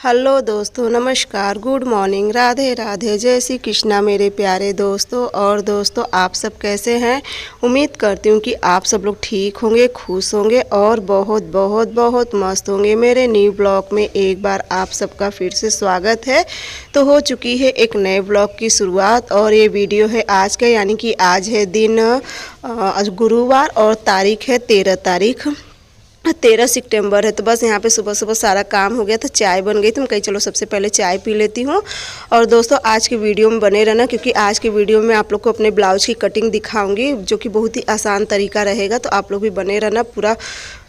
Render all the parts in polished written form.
Hello दोस्तों, नमस्कार, good morning, Radhe Radhe, जय श्री कृष्णा मेरे प्यारे दोस्तों। और दोस्तों, आप सब कैसे हैं? उम्मीद करती हूँ कि आप सब लोग ठीक होंगे, खुश होंगे और बहुत बहुत बहुत मस्त होंगे। मेरे न्यू ब्लॉग में एक बार आप सबका फिर से स्वागत है। तो हो चुकी है एक नए ब्लॉग की शुरुआत और ये वीडियो है आज का, यानी कि आज है दिन आज गुरुवार और तारीख है 13 तारीख, 13 सितंबर है। तो बस यहाँ पे सुबह सुबह सारा काम हो गया था, चाय बन गई। तो मैं कही चलो सबसे पहले चाय पी लेती हूँ। और दोस्तों, आज की वीडियो में बने रहना, क्योंकि आज की वीडियो में आप लोग को अपने ब्लाउज की कटिंग दिखाऊंगी, जो कि बहुत ही आसान तरीका रहेगा। तो आप लोग भी बने रहना पूरा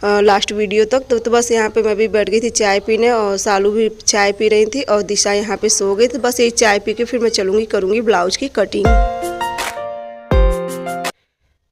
लास्ट वीडियो तक। तो बस यहाँ पे मैं भी बैठ गई थी चाय पीने और सालू भी चाय पी रही थी और दिशा यहाँ पे सो गई। तो बस यही चाय पी के फिर मैं चलूँगी, करूँगी ब्लाउज की कटिंग।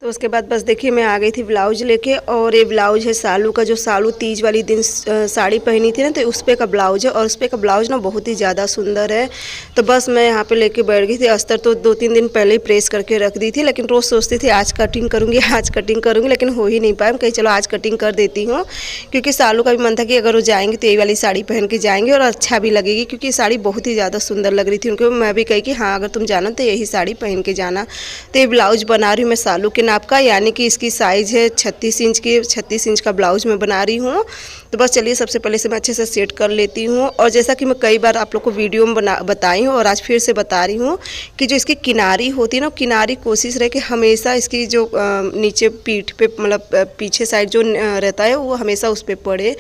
तो उसके बाद बस देखिए मैं आ गई थी ब्लाउज लेके। और ये ब्लाउज है सालू का, जो सालू तीज वाली दिन साड़ी पहनी थी ना, तो उस पे का ब्लाउज है। और उस पे का ब्लाउज ना बहुत ही ज़्यादा सुंदर है। तो बस मैं यहाँ पे लेके बैठ गई थी। अस्तर तो 2-3 दिन पहले ही प्रेस करके रख दी थी, लेकिन रोज़ सोचती थी आज कटिंग करूँगी, आज कटिंग करूँगी, लेकिन हो ही नहीं पाया। कहीं चलो आज कटिंग कर देती हूँ, क्योंकि सालू का भी मन था कि अगर वो जाएंगे तो यही वाली साड़ी पहन के जाएंगे और अच्छा भी लगेगी, क्योंकि ये साड़ी बहुत ही ज़्यादा सुंदर लग रही थी उनको। मैं भी कही कि हाँ, अगर तुम जाना तो यही साड़ी पहन के जाना। तो ये ब्लाउज बना रही हूँ मैं सालू के नाप का, यानी कि इसकी साइज़ है 36 इंच की। 36 इंच का ब्लाउज मैं बना रही हूँ। तो बस चलिए सबसे पहले से मैं अच्छे से सेट कर लेती हूँ। और जैसा कि मैं कई बार आप लोग को वीडियो में बताई हूँ और आज फिर से बता रही हूँ कि जो इसकी किनारी होती है ना, किनारी कोशिश रहे कि हमेशा इसकी जो नीचे पीठ पे, मतलब पीछे साइड जो रहता है वो हमेशा उस पर पड़े।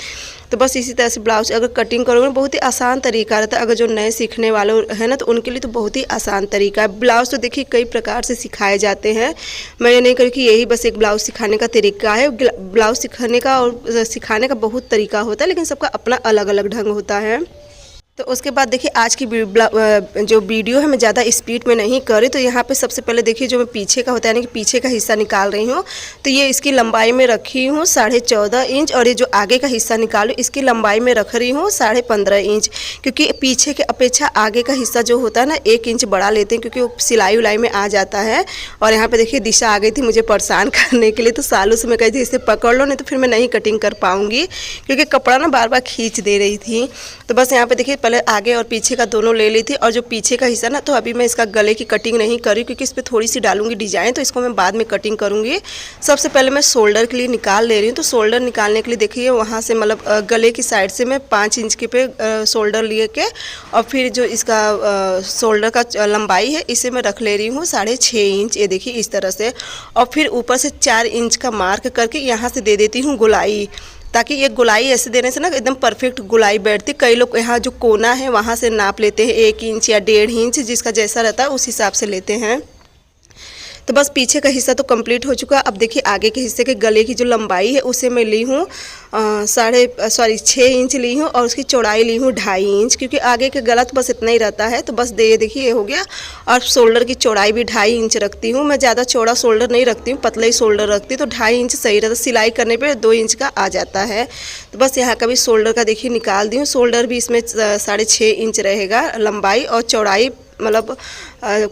तो बस इसी तरह से ब्लाउज अगर कटिंग करोगे ना, बहुत ही आसान तरीका रहता है। अगर जो नए सीखने वाले हैं ना, तो उनके लिए तो बहुत ही आसान तरीका है। ब्लाउज तो देखिए कई प्रकार से सिखाए जाते हैं। मैं ये नहीं करी कि यही बस एक ब्लाउज सिखाने का तरीका है। ब्लाउज सिखाने का और सिखाने का बहुत तरीका होता है, लेकिन सबका अपना अलग अलग ढंग होता है। तो उसके बाद देखिए आज की जो वीडियो है मैं ज़्यादा स्पीड में नहीं कर रही। तो यहाँ पे सबसे पहले देखिए जो मैं पीछे का होता है, यानी कि पीछे का हिस्सा निकाल रही हूँ। तो ये इसकी लंबाई में रखी हूँ 14.5 इंच, और ये जो आगे का हिस्सा निकालूँ इसकी लंबाई में रख रही हूँ 15.5 इंच, क्योंकि पीछे के अपेक्षा आगे का हिस्सा जो होता है ना 1 इंच बढ़ा लेते हैं, क्योंकि वो सिलाई उलाई में आ जाता है। और यहाँ पर देखिए दिशा आ गई थी मुझे परेशान करने के लिए। तो सालों से मैं कही थी इसे पकड़ लो, नहीं तो फिर मैं नहीं कटिंग कर पाऊँगी, क्योंकि कपड़ा ना बार बार खींच दे रही थी। तो बस यहाँ पर देखिए पहले आगे और पीछे का दोनों ले ली थी। और जो पीछे का हिस्सा ना, तो अभी मैं इसका गले की कटिंग नहीं करी, क्योंकि इस पर थोड़ी सी डालूंगी डिजाइन, तो इसको मैं बाद में कटिंग करूंगी। सबसे पहले मैं शोल्डर के लिए निकाल ले रही हूँ। तो शोल्डर निकालने के लिए देखिए वहाँ से, मतलब गले की साइड से मैं 5 इंच के पे शोल्डर लिए के, और फिर जो इसका शोल्डर का लंबाई है इसे मैं रख ले रही हूँ 6.5 इंच। ये देखिए इस तरह से। और फिर ऊपर से 4 इंच का मार्क करके यहाँ से दे देती हूँ गोलाई, ताकि ये गोलाई ऐसे देने से ना एकदम परफेक्ट गोलाई बैठती। कई लोग यहाँ जो कोना है वहाँ से नाप लेते हैं 1 इंच या 1.5 इंच, जिसका जैसा रहता है उस हिसाब से लेते हैं। तो बस पीछे का हिस्सा तो कंप्लीट हो चुका है। अब देखिए आगे के हिस्से के गले की जो लंबाई है उसे मैं ली हूँ 6 इंच ली हूँ, और उसकी चौड़ाई ली हूँ 2.5 इंच, क्योंकि आगे का गला तो बस इतना ही रहता है। तो बस देखिए ये हो गया। और शोल्डर की चौड़ाई भी 2.5 इंच रखती हूँ। मैं ज़्यादा चौड़ा शोल्डर नहीं रखती हूँ, पतला ही शोल्डर रखती हूँ। तो 2.5 इंच सही रहता, सिलाई करने पर 2 इंच का आ जाता है। तो बस यहाँ का भी शोल्डर का देखिए निकाल दी हूँ। शोल्डर भी इसमें 6.5 इंच रहेगा लंबाई, और चौड़ाई मतलब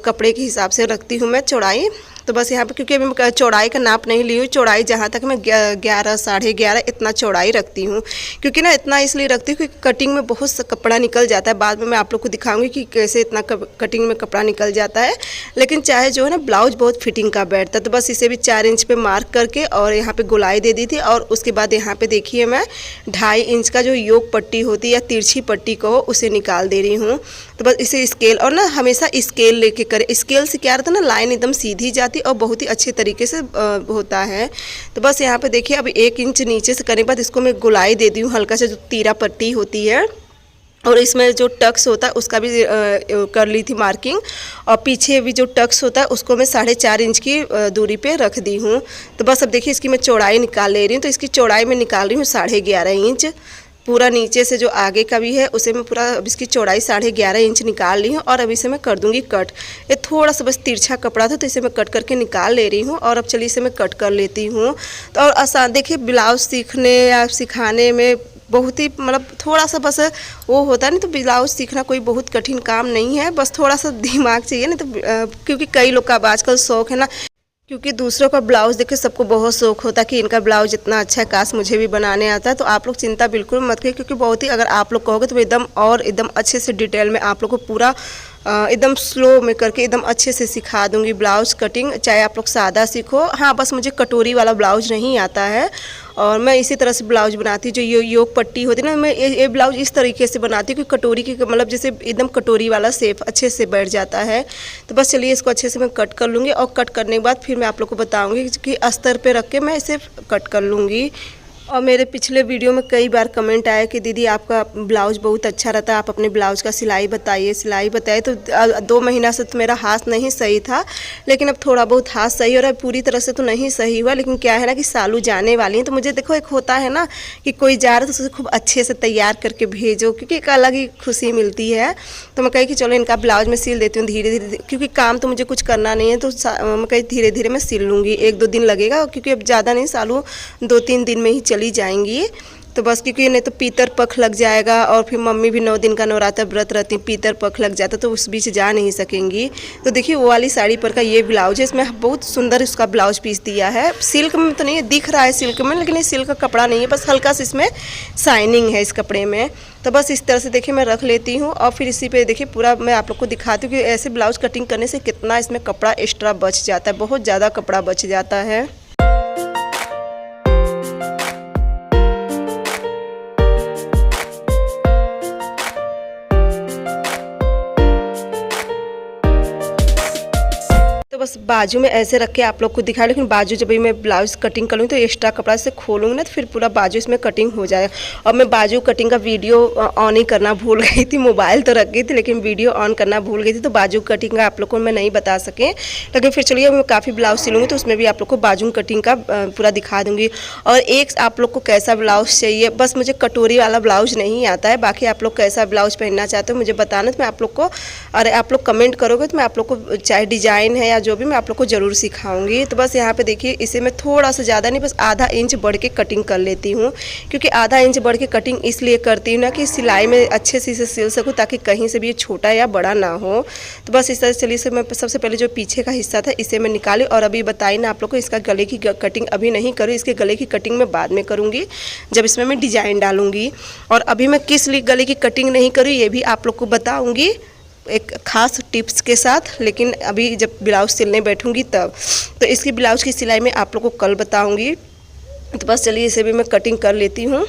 कपड़े के हिसाब से रखती हूँ मैं चौड़ाई। तो बस यहाँ पे क्योंकि अभी मैं चौड़ाई का नाप नहीं ली हुई, चौड़ाई जहाँ तक मैं 11 11.5 इतना चौड़ाई रखती हूँ। क्योंकि ना इतना इसलिए रखती हूँ क्योंकि कटिंग में बहुत सा कपड़ा निकल जाता है। बाद में मैं आप लोग को दिखाऊंगी कि कैसे इतना कटिंग में कपड़ा निकल जाता है। लेकिन चाहे जो है ना ब्लाउज बहुत फिटिंग का बैठता है। तो बस इसे भी 4 इंच पे मार्क करके और यहाँ पे गोलाई दे दी थी। और उसके बाद यहाँ पे देखिए मैं 2.5 इंच का जो योग पट्टी होती है या तिरछी पट्टी को उसे निकाल दे रही हूँ। तो बस इसे स्केल, और ना हमेशा स्केल लेके करें। स्केल से क्या रहता है ना, लाइन एकदम सीधी जाती और बहुत ही अच्छे तरीके से होता है। तो बस यहाँ पे देखिए अभी 1 इंच नीचे से करने के बाद इसको मैं गोलाई दे दी हूँ हल्का सा, जो तीरा पट्टी होती है। और इसमें जो टक्स होता है उसका भी कर ली थी मार्किंग। और पीछे भी जो टक्स होता है उसको मैं 4.5 इंच की दूरी पे रख दी हूँ। तो बस अब देखिए इसकी मैं चौड़ाई निकाल ले रही हूँ। तो इसकी चौड़ाई मैं निकाल रही हूँ 11.5 इंच। पूरा नीचे से जो आगे का भी है उसे मैं पूरा, अब इसकी चौड़ाई 11.5 इंच निकाल ली हूँ। और अब इसे मैं कर दूंगी कट। ये थोड़ा सा बस तिरछा कपड़ा था, तो इसे मैं कट करके निकाल ले रही हूँ। और अब चलिए इसे मैं कट कर लेती हूँ। तो और आसान देखिए, ब्लाउज सीखने या सिखाने में बहुत ही, मतलब थोड़ा सा बस वो होता है नहीं। तो ब्लाउज सीखना कोई बहुत कठिन काम नहीं है, बस थोड़ा सा दिमाग चाहिए ना। तो क्योंकि कई लोग का अब आजकल शौक है ना क्योंकि दूसरों का ब्लाउज़ देख के सबको बहुत शौक होता है कि इनका ब्लाउज़ इतना अच्छा है, काश मुझे भी बनाने आता है। तो आप लोग चिंता बिल्कुल मत करिए, क्योंकि बहुत ही अगर आप लोग कहोगे तो एकदम अच्छे से डिटेल में आप लोग को पूरा एकदम स्लो में करके एकदम अच्छे से सिखा दूंगी ब्लाउज़ कटिंग। चाहे आप लोग सादा सीखो, हाँ बस मुझे कटोरी वाला ब्लाउज़ नहीं आता है। और मैं इसी तरह से ब्लाउज़ बनाती हूँ, जो योग पट्टी होती है ना, मैं ये ब्लाउज़ इस तरीके से बनाती हूँ कि कटोरी की मतलब जैसे एकदम कटोरी वाला शेप अच्छे से बैठ जाता है। तो बस चलिए इसको अच्छे से मैं कट कर लूँगी, और कट करने के बाद फिर मैं आप लोग को बताऊँगी कि अस्तर पे रख के मैं इसे कट कर लूँगी। और मेरे पिछले वीडियो में कई बार कमेंट आया कि दीदी आपका ब्लाउज़ बहुत अच्छा रहता है, आप अपने ब्लाउज़ का सिलाई बताइए। तो 2 महीना से तो मेरा हाथ नहीं सही था, लेकिन अब थोड़ा बहुत हाथ सही हो रहा है। पूरी तरह से तो नहीं सही हुआ, लेकिन क्या है ना कि सालू जाने वाली है, तो मुझे देखो एक होता है ना कि कोई जा रहा है तो उसे खूब अच्छे से तैयार करके भेजो, क्योंकि एक अलग ही खुशी मिलती है। तो मैं कही कि चलो इनका ब्लाउज़ मैं सिल देती हूँ धीरे धीरे, क्योंकि काम तो मुझे कुछ करना नहीं है। तो मैं कही धीरे धीरे मैं सिल लूँगी, 1-2 दिन लगेगा, क्योंकि अब ज़्यादा नहीं, सालू 2-3 दिन में ही चली जाएंगी। तो बस क्योंकि नहीं तो पीतर पख लग जाएगा, और फिर मम्मी भी 9 दिन का नवरात्र व्रत रहती, पीतर पख लग जाता तो उस बीच जा नहीं सकेंगी। तो देखिए वो वाली साड़ी पर का ये ब्लाउज है, इसमें बहुत सुंदर इसका ब्लाउज पीस दिया है। सिल्क में तो नहीं दिख रहा है सिल्क में, लेकिन ये सिल्क का कपड़ा नहीं है, बस हल्का सा इसमें शाइनिंग है इस कपड़े में। तो बस इस तरह से देखिए मैं रख लेती हूँ, और फिर इसी पे देखिए पूरा मैं आप लोग को दिखाती हूँ कि ऐसे ब्लाउज कटिंग करने से कितना इसमें कपड़ा एक्स्ट्रा बच जाता है, बहुत ज़्यादा कपड़ा बच जाता है। तो बस बाजू में ऐसे रख के आप लोग को दिखाया, लेकिन बाजू जब भी मैं ब्लाउज कटिंग करूँगी तो एक्स्ट्रा कपड़ा से खोलूँगी ना, तो फिर पूरा बाजू इसमें कटिंग हो जाएगा। और मैं बाजू कटिंग का वीडियो ऑन ही करना भूल गई थी, मोबाइल तो रख गई थी लेकिन वीडियो ऑन करना भूल गई थी, तो बाजू कटिंग का आप लोग को मैं नहीं बता सकें। लेकिन फिर चलिए मैं काफ़ी ब्लाउज सिलूँगी तो उसमें भी आप लोग को बाजू कटिंग का पूरा दिखा दूँगी। और एक आप लोग को कैसा ब्लाउज चाहिए, बस मुझे कटोरी वाला ब्लाउज नहीं आता है, बाकी आप लोग कैसा ब्लाउज पहनना चाहते हो मुझे बताना, तो मैं आप लोग को, अरे आप लोग कमेंट करोगे तो मैं आप लोग को चाहे डिज़ाइन है या जो भी मैं आप लोग को ज़रूर सिखाऊंगी। तो बस यहाँ पे देखिए इसे मैं थोड़ा सा ज़्यादा नहीं, बस आधा इंच बढ़ के कटिंग कर लेती हूँ, क्योंकि आधा इंच बढ़ के कटिंग इसलिए करती हूँ ना कि सिलाई में अच्छे से इसे सिल सकूँ, ताकि कहीं से भी ये छोटा या बड़ा ना हो। तो बस इस तरह से चलिए, मैं सबसे पहले जो पीछे का हिस्सा था इसे मैं निकाली, और अभी बताई ना आप लोग को इसका गले की कटिंग अभी नहीं करूँ, इसके गले की कटिंग मैं बाद में करूँगी जब इसमें मैं डिज़ाइन डालूँगी। और अभी मैं किस लिए गले की कटिंग नहीं करूँ ये भी आप लोग को बताऊँगी एक खास टिप्स के साथ, लेकिन अभी जब ब्लाउज़ सिलने बैठूंगी तब। तो इसकी ब्लाउज़ की सिलाई में आप लोग को कल बताऊंगी। तो बस चलिए इसे भी मैं कटिंग कर लेती हूँ।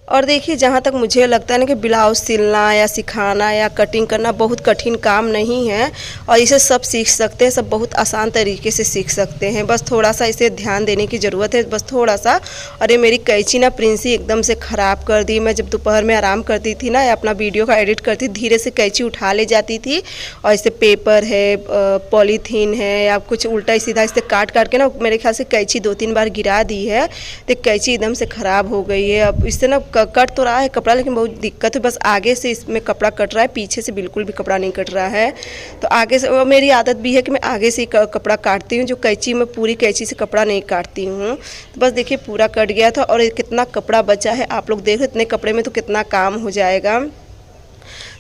और देखिए जहाँ तक मुझे लगता है ना कि ब्लाउज सिलना या सिखाना या कटिंग करना बहुत कठिन काम नहीं है, और इसे सब सीख सकते हैं, सब बहुत आसान तरीके से सीख सकते हैं। बस थोड़ा सा इसे ध्यान देने की ज़रूरत है, बस थोड़ा सा। अरे मेरी कैंची ना प्रिंसी एकदम से ख़राब कर दी। मैं जब दोपहर में आराम करती थी ना, अपना वीडियो का एडिट करती, धीरे से कैंची उठा ले जाती थी, और इससे पेपर है, पॉलीथीन है, या कुछ उल्टा सीधा इससे काट के ना मेरे ख्याल से कैंची 2-3 बार गिरा दी है, तो कैंची एकदम से ख़राब हो गई है। अब इससे ना कट तो रहा है कपड़ा, लेकिन बहुत दिक्कत है, बस आगे से इसमें कपड़ा कट रहा है, पीछे से बिल्कुल भी कपड़ा नहीं कट रहा है। तो आगे से मेरी आदत भी है कि मैं आगे से ही कपड़ा काटती हूँ, जो कैंची में पूरी कैंची से कपड़ा नहीं काटती हूँ। तो बस देखिए पूरा कट गया था, और कितना कपड़ा बचा है आप लोग देखो, इतने कपड़े में तो कितना काम हो जाएगा।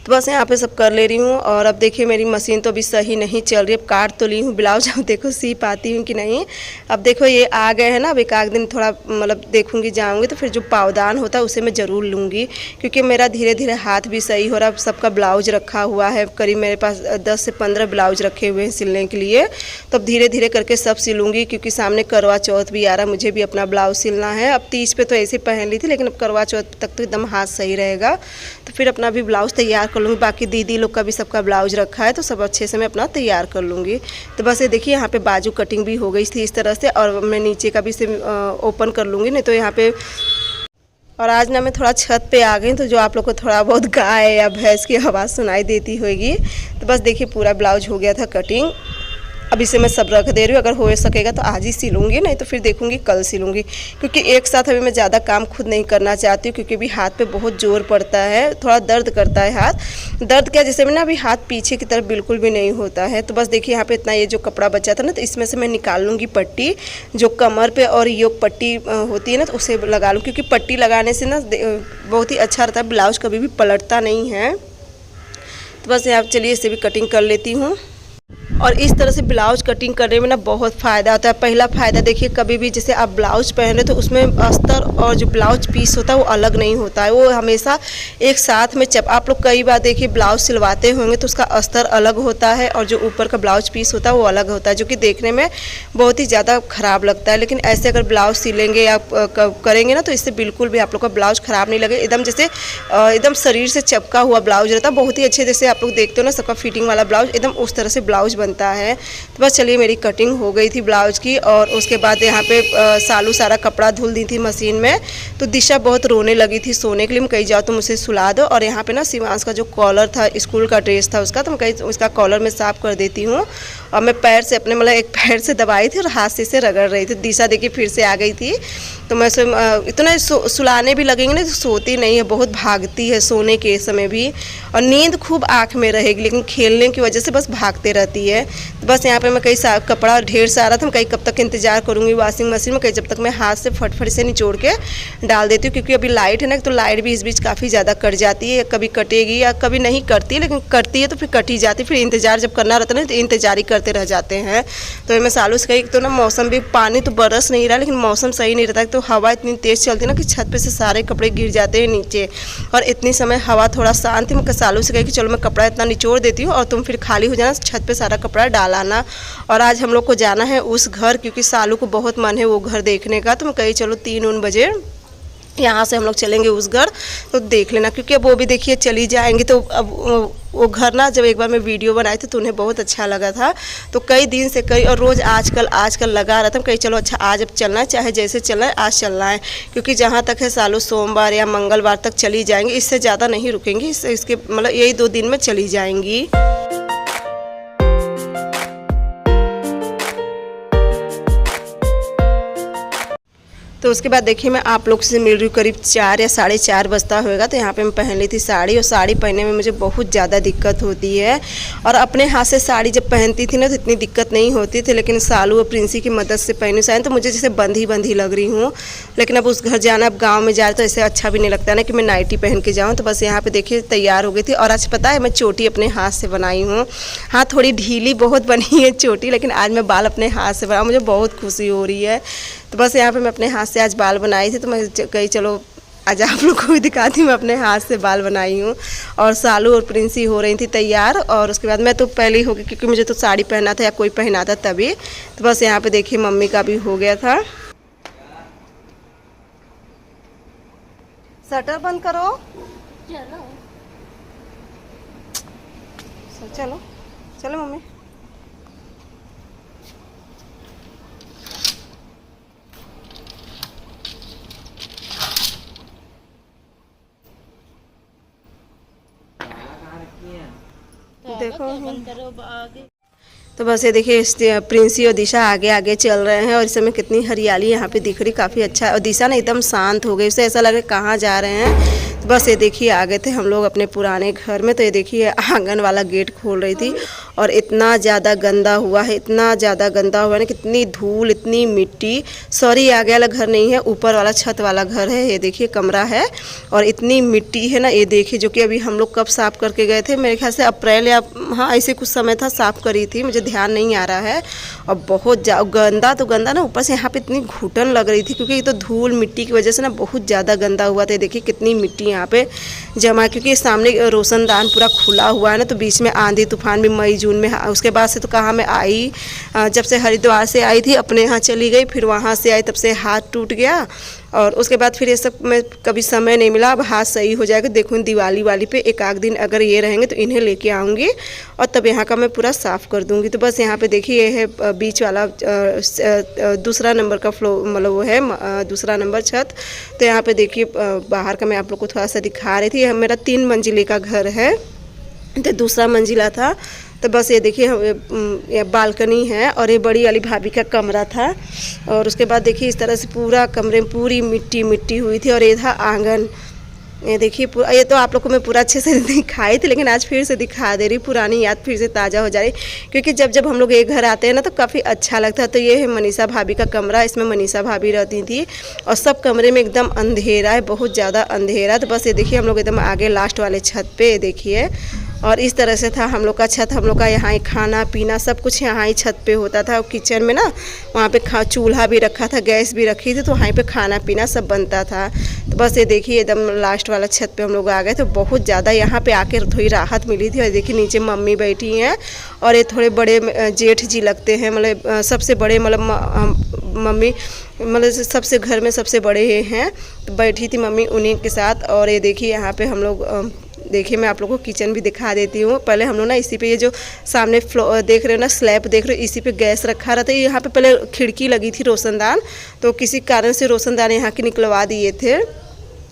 तो बस यहाँ पे सब कर ले रही हूँ। और अब देखिए मेरी मशीन तो अभी सही नहीं चल रही, अब काट तो ली हूँ ब्लाउज, अब देखो सी पाती हूँ कि नहीं। अब देखो ये आ गए हैं ना, अब एक आध दिन थोड़ा मतलब देखूँगी, जाऊँगी तो फिर जो पावदान होता है उसे मैं ज़रूर लूँगी, क्योंकि मेरा धीरे धीरे हाथ भी सही हो रहा है। सबका ब्लाउज रखा हुआ है, करीब मेरे पास 10 से 15 ब्लाउज रखे हुए हैं सिलने के लिए, तो अब धीरे धीरे करके सब सिलूँगी, क्योंकि सामने करवा चौथ भी आ रहा है, मुझे भी अपना ब्लाउज सिलना है। अब तीज पे तो ऐसे पहन ली थी, लेकिन अब करवा चौथ तक तो एकदम हाथ सही रहेगा, तो फिर अपना भी ब्लाउज तैयार कर लूँगी। बाकी दीदी लोग का भी सबका ब्लाउज रखा है, तो सब अच्छे से मैं अपना तैयार कर लूँगी। तो बस ये देखिए यहाँ पे बाजू कटिंग भी हो गई थी इस तरह से, और मैं नीचे का भी इसे ओपन कर लूँगी, नहीं तो यहाँ पे। और आज ना मैं थोड़ा छत पे आ गई, तो जो आप लोग को थोड़ा बहुत गाय या भैंस की आवाज़ सुनाई देती होगी। तो बस देखिए पूरा ब्लाउज हो गया था कटिंग। अब इसे मैं सब रख दे रही हूँ। अगर हो सकेगा तो आज ही सिलूँगी, नहीं तो फिर देखूँगी कल सिलूँगी, क्योंकि एक साथ अभी मैं ज़्यादा काम खुद नहीं करना चाहती हूँ, क्योंकि अभी हाथ पे बहुत जोर पड़ता है, थोड़ा दर्द करता है हाथ। दर्द क्या, जैसे मैं ना अभी हाथ पीछे की तरफ बिल्कुल भी नहीं होता है। तो बस देखिए यहाँ पे इतना ये जो कपड़ा बचा था ना, तो इसमें से मैं निकाल लूँगी पट्टी, जो कमर पे और योग पट्टी होती है ना, तो उसे लगा लूँ, क्योंकि पट्टी लगाने से ना बहुत ही अच्छा रहता है, ब्लाउज कभी भी पलटता नहीं है। तो बस यहाँ चलिए इसे भी कटिंग कर लेती हूँ। और इस तरह से ब्लाउज कटिंग करने में ना बहुत फ़ायदा होता है। पहला फ़ायदा देखिए, कभी भी जैसे आप ब्लाउज पहने तो उसमें अस्तर और जो ब्लाउज पीस होता है वो अलग नहीं होता है, वो हमेशा एक साथ में आप लोग कई बार देखिए ब्लाउज सिलवाते होंगे तो उसका अस्तर अलग होता है और जो ऊपर का ब्लाउज पीस होता है वो अलग होता है, जो कि देखने में बहुत ही ज़्यादा ख़राब लगता है। लेकिन ऐसे अगर ब्लाउज सिलेंगे या करेंगे ना, तो इससे बिल्कुल भी आप लोग का ब्लाउज ख़राब नहीं लगे, एकदम जैसे एकदम शरीर से चिपका हुआ ब्लाउज रहता है, बहुत ही अच्छे, जैसे आप लोग देखते हो ना सबका फिटिंग वाला ब्लाउज, एकदम उस तरह से ब्लाउज बनता है। तो बस चलिए मेरी कटिंग हो गई थी ब्लाउज की, और उसके बाद यहाँ पे सालू सारा कपड़ा धुल दी थी मशीन में। तो दिशा बहुत रोने लगी थी सोने के लिए, मैं कही जाओ तुम उसे सुला दो। और यहाँ पे ना शिवांश का जो कॉलर था, स्कूल का ड्रेस था उसका, तो मैं कही उसका कॉलर में साफ़ कर देती हूँ। और मैं पैर से अपने मतलब एक पैर से दबाई थी और हाथ से इसे रगड़ रही थी। दिशा देखिए फिर से आ गई थी, तो मैं इतना सुलाने भी लगेंगे ना तो सोती नहीं है, बहुत भागती है सोने के समय भी, और नींद खूब आँख में रहेगी, लेकिन खेलने की वजह से बस भागते रहती है। तो बस यहाँ पे मैं कई कपड़ा ढेर सारा था, मैं कहीं कब तक इंतज़ार करूँगी वॉशिंग मशीन में, कहीं जब तक मैं हाथ से फटफट से निचोड़ के डाल देती हूँ, क्योंकि अभी लाइट है ना, तो लाइट भी इस बीच काफ़ी ज़्यादा कट जाती है, कभी कटेगी या कभी नहीं कटती है, लेकिन कटती है तो फिर कटी जाती है, फिर इंतज़ार जब करना रहता है ना तो इंतज़ार ही करते रह जाते हैं। तो मैं सालों से कही तो ना मौसम भी, पानी तो बरस नहीं रहा लेकिन मौसम सही नहीं रहता, तो हवा इतनी तेज़ चलती है ना कि छत पे से सारे कपड़े गिर जाते हैं नीचे, और इतनी समय हवा थोड़ा शांत थी। मैं सालों से कही कि चलो मैं कपड़ा इतना निचोड़ देती हूँ और तुम फिर खाली हो जाना, छत पे सारा कपड़ा डालाना। और आज हम लोग को जाना है उस घर, क्योंकि सालू को बहुत मन है वो घर देखने का, तो मैं कही चलो 3-4 बजे यहाँ से हम लोग चलेंगे उस घर, तो देख लेना, क्योंकि अब वो भी देखिए चली जाएंगी। तो अब वो घर ना, जब एक बार मैं वीडियो बनाई थी तो उन्हें बहुत अच्छा लगा था, तो कई दिन से और रोज़ आजकल लगा रहा था, कहीं चलो अच्छा आज अब चलना है, चाहे जैसे चलना है आज चलना है, क्योंकि जहाँ तक है सालों सोमवार या मंगलवार तक चली जाएंगी, इससे ज़्यादा नहीं रुकेंगी, इसके मतलब यही 2 दिन में चली जाएंगी। तो उसके बाद देखिए मैं आप लोग से मिल रही हूँ, करीब 4 या 4:30 बजता होगा। तो यहाँ पे मैं पहन ली थी साड़ी, और साड़ी पहनने में मुझे बहुत ज़्यादा दिक्कत होती है, और अपने हाथ से साड़ी जब पहनती थी ना तो इतनी दिक्कत नहीं होती थी, लेकिन सालू और प्रिंसी की मदद से पहनी साड़ी तो मुझे जैसे बंधी लग रही हूँ। लेकिन अब उस घर जाना, अब गाँव में जा रहे तो ऐसे अच्छा भी नहीं लगता ना कि मैं नाइटी पहन के जाऊँ। तो बस यहाँ पर देखिए तैयार हो गई थी, और आज पता है मैं चोटी अपने हाथ से बनाई हूँ। हाँ थोड़ी ढीली बहुत बनी है चोटी, लेकिन आज मैं बाल अपने हाथ से बनाऊँ, मुझे बहुत खुशी हो रही है। तो बस यहाँ पे मैं अपने हाथ से आज बाल बनाई थी, तो मैं कही चलो आज आप लोग को भी दिखाती हूँ, मैं अपने हाथ से बाल बनाई हूँ। और सालू और प्रिंसी हो रही थी तैयार, और उसके बाद मैं तो पहले ही हो गई, क्योंकि मुझे तो साड़ी पहना था या कोई पहना था तभी। तो बस यहाँ पे देखिए मम्मी का भी हो गया था। शटर बंद करो, चलो चलो मम्मी। देखो तो बस ये देखिए प्रिंसी और दिशा आगे आगे चल रहे हैं, और इस समय कितनी हरियाली यहाँ पे दिख रही, काफ़ी अच्छा है। और दिशा ना एकदम शांत हो गई, उसे ऐसा लग रहा है कहाँ जा रहे हैं। तो बस ये देखिए आ गए थे हम लोग अपने पुराने घर में। तो ये देखिए आंगन वाला गेट खोल रही थी, और इतना ज़्यादा गंदा हुआ है, इतना ज़्यादा गंदा हुआ है ना, कितनी धूल इतनी मिट्टी। सॉरी आगे वाला घर नहीं है, ऊपर वाला छत वाला घर है। ये देखिए कमरा है, और इतनी मिट्टी है ना, ये देखिए, जो कि अभी हम लोग कब साफ़ करके गए थे, मेरे ख्याल से अप्रैल या हाँ ऐसे कुछ समय था साफ़ करी थी, मुझे ध्यान नहीं आ रहा है। और बहुत गंदा तो गंदा ना, ऊपर से यहाँ पे इतनी घुटन लग रही थी, क्योंकि ये तो धूल मिट्टी की वजह से ना बहुत ज़्यादा गंदा हुआ था। देखिए कितनी मिट्टी यहाँ पे जमा, क्योंकि सामने रोशनदान पूरा खुला हुआ है ना, तो बीच में आंधी तूफान भी मई जून में। उसके बाद से तो कहाँ मैं आई, जब से हरिद्वार से आई थी अपने यहाँ चली गई, फिर वहाँ से आई तब से हाथ टूट गया, और उसके बाद फिर ये सब में कभी समय नहीं मिला। अब हाथ सही हो जाएगा, देखूँ दिवाली वाली पे एक आध दिन अगर ये रहेंगे तो इन्हें लेके आऊँगी, और तब यहाँ का मैं पूरा साफ़ कर दूँगी। तो बस यहाँ पे देखिए ये है बीच वाला दूसरा नंबर का फ्लोर, मतलब वो है दूसरा नंबर छत। तो यहाँ पे देखिए बाहर का मैं आप लोग को थोड़ा सा दिखा रही थी। यह मेरा 3 मंजिले का घर है, तो दूसरा मंजिला था। तो बस ये देखिए ये बालकनी है और ये बड़ी वाली भाभी का कमरा था। और उसके बाद देखिए इस तरह से पूरा कमरे में पूरी मिट्टी मिट्टी हुई थी और ये था आंगन। ये देखिए पूरा, ये तो आप लोग को मैं पूरा अच्छे से दिखाई थी, लेकिन आज फिर से दिखा दे रही, पुरानी याद फिर से ताज़ा हो जा रही, क्योंकि जब जब हम लोग एक घर आते हैं ना तो काफ़ी अच्छा लगता है। तो ये है मनीषा भाभी का कमरा, इसमें मनीषा भाभी रहती थी और सब कमरे में एकदम अंधेरा है, बहुत ज़्यादा अंधेरा। तो बस ये देखिए हम लोग एकदम आगे लास्ट वाले छत पे देखिए, और इस तरह से था हम लोग का छत। हम लोग का यहाँ ही खाना पीना सब कुछ यहाँ ही छत पे होता था। और किचन में ना वहाँ पे चूल्हा भी रखा था, गैस भी रखी थी, तो वहीं पे खाना पीना सब बनता था। तो बस ये देखिए एकदम लास्ट वाला छत पे हम लोग आ गए। तो बहुत ज़्यादा यहाँ पे आके थोड़ी राहत मिली थी। और देखिए नीचे मम्मी बैठी हैं और ये थोड़े बड़े जेठ जी लगते हैं, मतलब सबसे बड़े, मतलब मम्मी मतलब सबसे घर में सबसे बड़े ये हैं। तो बैठी थी मम्मी उन्हीं के साथ। और ये देखिए यहाँ पे हम लोग देखिए, मैं आप लोगों को किचन भी दिखा देती हूँ। पहले हम लोग ना इसी पे, ये जो सामने फ्लोर देख रहे हो ना, स्लैब देख रहे हो, इसी पे गैस रखा रहता है। यहाँ पे पहले खिड़की लगी थी रोशनदान, तो किसी कारण से रोशनदान यहाँ के निकलवा दिए थे।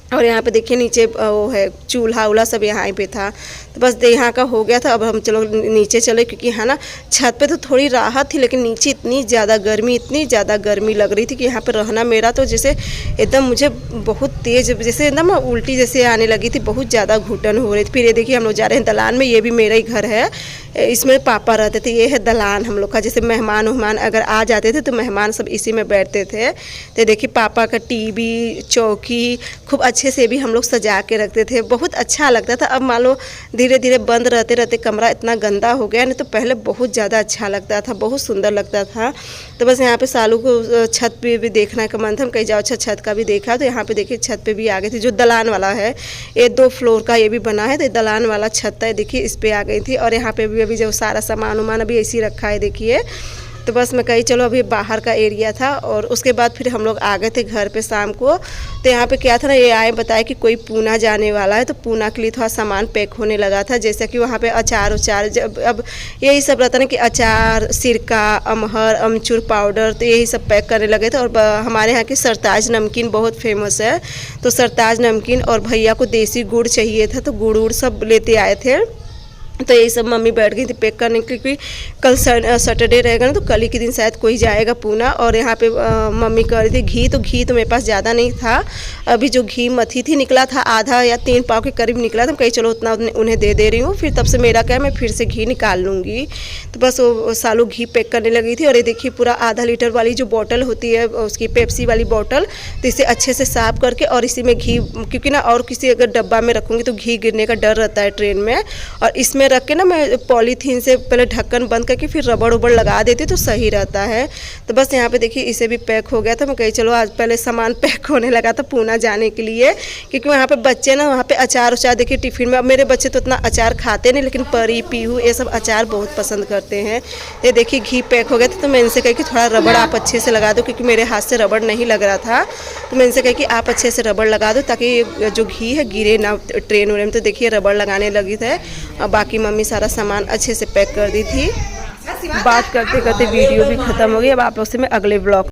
और यहाँ पे देखिए नीचे वो है चूल्हा उल्हा सब यहाँ पे था। तो बस यहाँ का हो गया था। अब हम चलो नीचे चले, क्योंकि है ना छत पे तो थोड़ी राहत थी, लेकिन नीचे इतनी ज़्यादा गर्मी लग रही थी कि यहाँ पे रहना मेरा तो जैसे एकदम मुझे बहुत तेज़, जैसे एकदम उल्टी जैसे आने लगी थी, बहुत ज़्यादा घुटन हो रही थी। फिर ये देखिए हम लोग जा रहे हैं दलान में, ये भी मेरा ही घर है, इसमें पापा रहते थे। ये है दलान हम लोग का, जैसे मेहमान अगर आ जाते थे तो मेहमान सब इसी में बैठते थे। तो देखिए पापा का टीवी चौकी खूब अच्छे से भी हम लोग सजा के रखते थे, बहुत अच्छा लगता था। अब मान लो धीरे धीरे बंद रहते रहते कमरा इतना गंदा हो गया, नहीं तो पहले बहुत ज़्यादा अच्छा लगता था, बहुत सुंदर लगता था। तो बस यहाँ पे सालू को छत पे भी देखने का मन था, हम कहीं जाओ अच्छा छत का भी देखा। तो यहाँ पे देखिए छत पे भी आ गई थी, जो दलान वाला है, ये 2 फ्लोर का ये भी बना है, तो दलान वाला छत है, देखिए इस पे आ गई थी। और यहाँ पे भी अभी जो सारा सामान उमान अभी ऐसे ही रखा है देखिए। तो बस मैं कही चलो अभी बाहर का एरिया था। और उसके बाद फिर हम लोग आ गए थे घर पे शाम को। तो यहाँ पे क्या था ना, ये आए बताया कि कोई पूना जाने वाला है, तो पूना के लिए थोड़ा सामान पैक होने लगा था, जैसे कि वहाँ पे अचार जब अब यही सब रहता ना कि अचार, सिरका, अमहर, अमचूर पाउडर, तो यही सब पैक करने लगे थे। और हमारे यहाँ की सरताज नमकीन बहुत फेमस है, तो सरताज नमकीन, और भैया को देसी गुड़ चाहिए था, तो गुड़ सब लेते आए थे। तो यही सब मम्मी बैठ गई थी पैक करने, क्योंकि कल सैटरडे रहेगा ना, तो कल ही के दिन शायद कोई जाएगा पूना। और यहाँ पे मम्मी कह रही थी घी तो मेरे पास ज़्यादा नहीं था, अभी जो घी मथी थी निकला था आधा या 3 पाव के करीब निकला था। कहीं चलो उतना उन्हें दे रही हूँ, फिर तब से मेरा क्या है, मैं फिर से घी निकाल लूँगी। तो बस वो सालू घी पैक करने लगी थी। और ये देखिए पूरा आधा लीटर वाली जो बॉटल होती है उसकी पेप्सी वाली बॉटल, तो इसे अच्छे से साफ़ करके और इसी में घी, क्योंकि ना और किसी अगर डब्बा में रखूँगी तो घी गिरने का डर रहता है ट्रेन में, और इसमें रख के ना मैं पॉलीथीन से पहले ढक्कन बंद करके फिर रबड़ उबड़ लगा देती तो सही रहता है। तो बस यहाँ पे देखिए इसे भी पैक हो गया था। मैं कही चलो आज पहले सामान पैक होने लगा था पूना जाने के लिए, क्योंकि वहाँ पे बच्चे ना वहाँ पे अचार देखिए टिफ़िन में, अब मेरे बच्चे तो इतना अचार खाते नहीं, लेकिन परी पीहू ये सब अचार बहुत पसंद करते हैं। ये देखिए घी पैक हो गया था। तो मैं इनसे कही कि थोड़ा रबड़ आप अच्छे से लगा दो, क्योंकि मेरे हाथ से रबड़ नहीं लग रहा था। तो मैं इनसे कही कि आप अच्छे से रबड़ लगा दो ताकि जो घी है गिरे ना ट्रेन में। तो देखिए रबड़ लगाने लगी थे, और बाकी मम्मी सारा सामान अच्छे से पैक कर दी थी। बात करते करते वीडियो भी ख़त्म हो गई। अब आप लोग से मैं अगले ब्लॉग